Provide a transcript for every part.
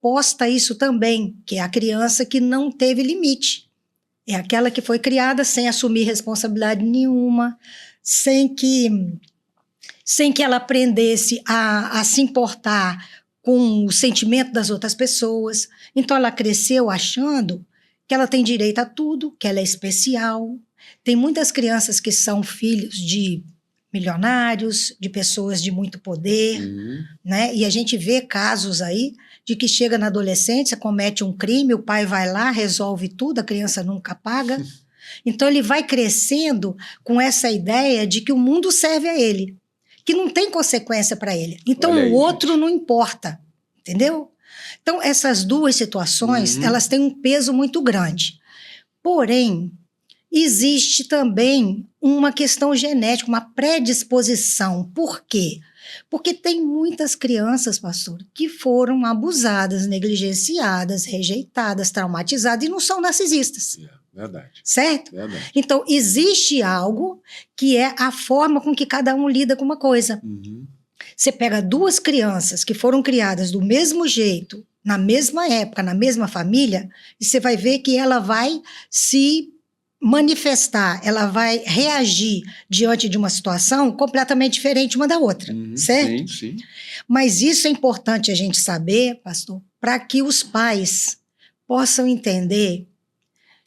oposta a isso também, que é a criança que não teve limite. É aquela que foi criada sem assumir responsabilidade nenhuma, sem que ela aprendesse a se importar com o sentimento das outras pessoas. Então ela cresceu achando que ela tem direito a tudo, que ela é especial. Tem muitas crianças que são filhos de milionários, de pessoas de muito poder, né? E a gente vê casos aí de que chega na adolescência, comete um crime, o pai vai lá, resolve tudo, a criança nunca paga. Então ele vai crescendo com essa ideia de que o mundo serve a ele, que não tem consequência para ele. Então o outro não importa, entendeu? Então essas duas situações, elas têm um peso muito grande. Porém, existe também uma questão genética, uma predisposição. Por quê? Porque tem muitas crianças, pastor, que foram abusadas, negligenciadas, rejeitadas, traumatizadas e não são narcisistas. Verdade. Certo? Verdade. Então, existe algo que é a forma com que cada um lida com uma coisa. Você pega duas crianças que foram criadas do mesmo jeito, na mesma época, na mesma família, e você vai ver que ela vai se manifestar, ela vai reagir diante de uma situação completamente diferente uma da outra, certo? Sim. Mas isso é importante a gente saber, pastor, para que os pais possam entender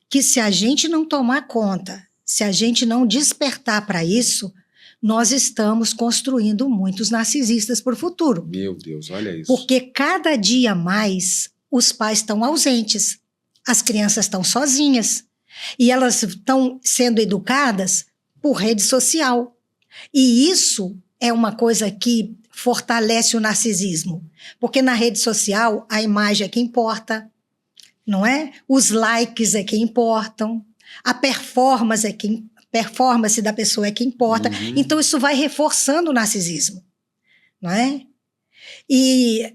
que se a gente não tomar conta, se a gente não despertar para isso, nós estamos construindo muitos narcisistas para o futuro. Meu Deus, olha isso. Porque cada dia mais os pais estão ausentes, as crianças estão sozinhas. E elas estão sendo educadas por rede social. E isso é uma coisa que fortalece o narcisismo. Porque na rede social, a imagem é que importa, não é? Os likes é que importam, a performance da pessoa é que importa. Então, isso vai reforçando o narcisismo, não é? E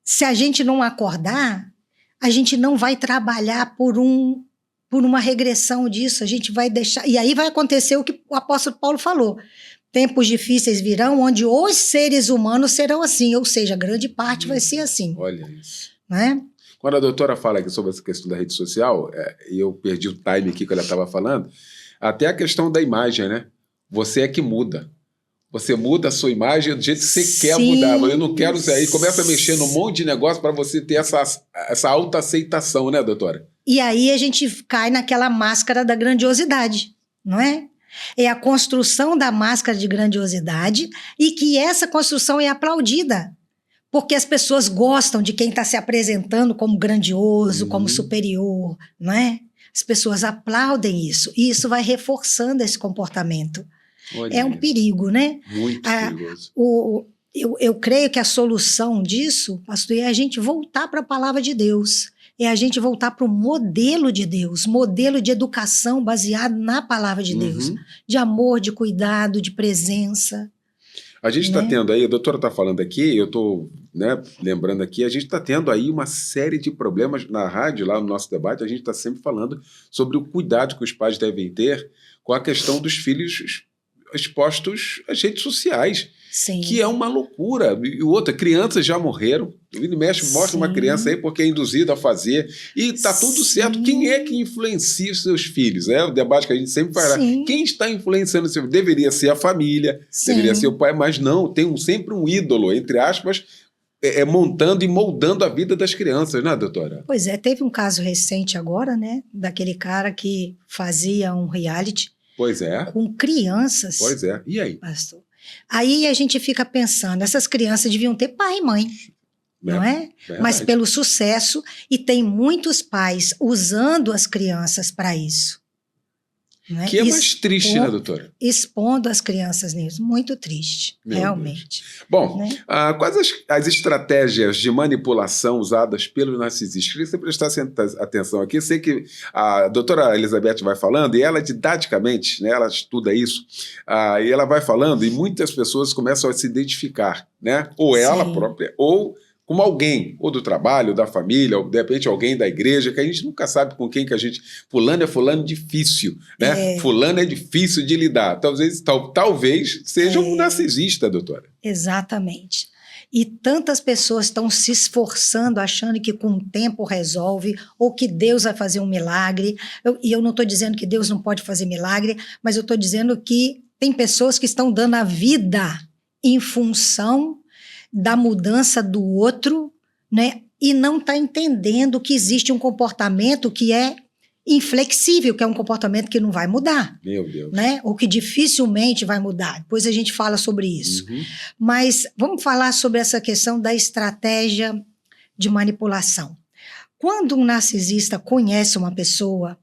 se a gente não acordar, a gente não vai trabalhar por uma regressão disso, a gente vai deixar... E aí vai acontecer o que o apóstolo Paulo falou. Tempos difíceis virão onde os seres humanos serão assim, ou seja, grande parte vai ser assim. Olha isso. Né? Quando a doutora fala aqui sobre essa questão da rede social, e eu perdi o time aqui que ela estava falando, até a questão da imagem, né? Você é que muda. Você muda a sua imagem do jeito que você quer mudar. Eu não quero isso aí. Começa a mexer num monte de negócio para você ter essa autoaceitação, né, doutora? E aí a gente cai naquela máscara da grandiosidade, não é? É a construção da máscara de grandiosidade e que essa construção é aplaudida. Porque as pessoas gostam de quem está se apresentando como grandioso, como superior, não é? As pessoas aplaudem isso. E isso vai reforçando esse comportamento. Olha é um perigo, né? Muito perigoso. Eu creio que a solução disso, pastor, é a gente voltar para a palavra de Deus. É a gente voltar para o modelo de Deus, modelo de educação baseado na palavra de Deus. De amor, de cuidado, de presença. A gente está tendo aí, a doutora está falando aqui, eu estou lembrando aqui, a gente está tendo aí uma série de problemas na rádio, lá no nosso debate, a gente está sempre falando sobre o cuidado que os pais devem ter com a questão dos filhos expostos às redes sociais. Sim. Que é uma loucura. E outra, crianças já morreram. O Vini Mexe mostra uma criança aí porque é induzida a fazer. E está tudo certo. Quem é que influencia os seus filhos? É o debate que a gente sempre fala. Quem está influenciando os seus filhos? Deveria ser a família, deveria ser o pai, mas não, tem sempre um ídolo, entre aspas, montando e moldando a vida das crianças, né, doutora? Pois é, teve um caso recente agora, né, daquele cara que fazia um reality com crianças. Pois é, e aí? Pastor? Aí a gente fica pensando, essas crianças deviam ter pai e mãe, não é? Verdade. Mas pelo sucesso, e tem muitos pais usando as crianças para isso. Não é? Que é mais triste, né, doutora? Expondo as crianças nisso, muito triste, realmente. Bom, quais as estratégias de manipulação usadas pelos narcisistas? Queria que você prestasse atenção aqui. Eu sei que a doutora Elizabeth vai falando, e ela didaticamente, né, ela estuda isso, e ela vai falando, e muitas pessoas começam a se identificar, né? Ou ela própria, ou como alguém, ou do trabalho, ou da família, ou de repente alguém da igreja, que a gente nunca sabe com quem que a gente... Fulano é fulano difícil, né? Fulano é difícil de lidar. Talvez seja um narcisista, doutora. Exatamente. E tantas pessoas estão se esforçando, achando que com o tempo resolve, ou que Deus vai fazer um milagre. E eu não estou dizendo que Deus não pode fazer milagre, mas eu estou dizendo que tem pessoas que estão dando a vida em função da mudança do outro, né? E não está entendendo que existe um comportamento que é inflexível, que é um comportamento que não vai mudar. Meu Deus. Né? Ou que dificilmente vai mudar. Depois a gente fala sobre isso. Mas vamos falar sobre essa questão da estratégia de manipulação. Quando um narcisista conhece uma pessoa,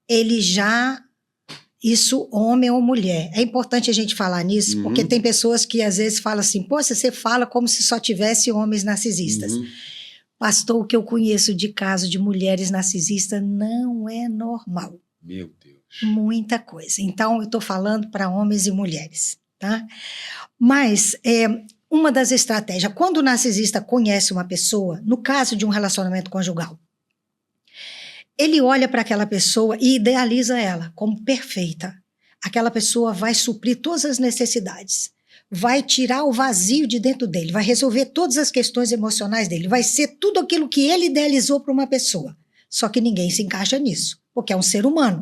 ele já... Isso, homem ou mulher. É importante a gente falar nisso, porque tem pessoas que às vezes falam assim, pô, você fala como se só tivesse homens narcisistas. Pastor, o que eu conheço de caso de mulheres narcisistas não é normal. Meu Deus. Muita coisa. Então, eu estou falando para homens e mulheres, tá? Mas, uma das estratégias, quando o narcisista conhece uma pessoa, no caso de um relacionamento conjugal, ele olha para aquela pessoa e idealiza ela como perfeita. Aquela pessoa vai suprir todas as necessidades, vai tirar o vazio de dentro dele, vai resolver todas as questões emocionais dele, vai ser tudo aquilo que ele idealizou para uma pessoa. Só que ninguém se encaixa nisso, porque é um ser humano,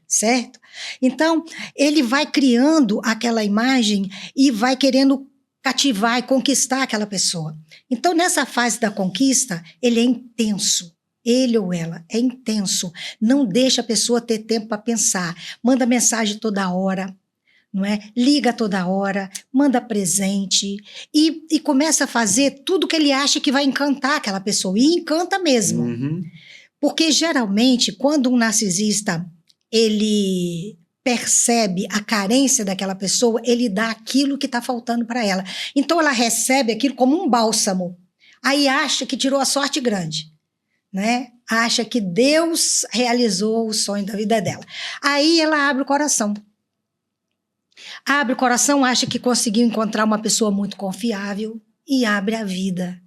certo? Então, ele vai criando aquela imagem e vai querendo cativar e conquistar aquela pessoa. Então, nessa fase da conquista, ele é intenso. Ele ou ela é intenso, não deixa a pessoa ter tempo para pensar, manda mensagem toda hora, não é? Liga toda hora, manda presente e começa a fazer tudo que ele acha que vai encantar aquela pessoa, e encanta mesmo. Porque geralmente quando um narcisista ele percebe a carência daquela pessoa, ele dá aquilo que está faltando para ela. Então ela recebe aquilo como um bálsamo, aí acha que tirou a sorte grande. Né? Acha que Deus realizou o sonho da vida dela. Aí ela abre o coração. Abre o coração, acha que conseguiu encontrar uma pessoa muito confiável e abre a vida.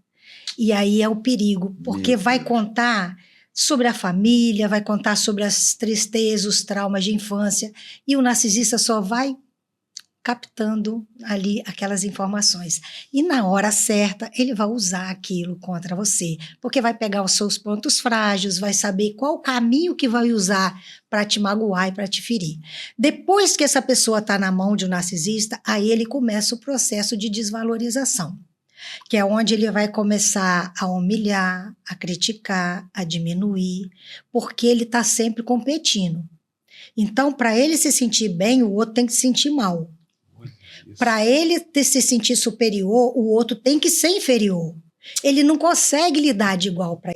E aí é o perigo, porque vai contar sobre a família, vai contar sobre as tristezas, os traumas de infância, e o narcisista só vai captando ali aquelas informações. E na hora certa, ele vai usar aquilo contra você, porque vai pegar os seus pontos frágeis, vai saber qual o caminho que vai usar para te magoar e para te ferir. Depois que essa pessoa está na mão de um narcisista, aí ele começa o processo de desvalorização, que é onde ele vai começar a humilhar, a criticar, a diminuir, porque ele está sempre competindo. Então, para ele se sentir bem, o outro tem que se sentir mal. Para ele se sentir superior, o outro tem que ser inferior. Ele não consegue lidar de igual para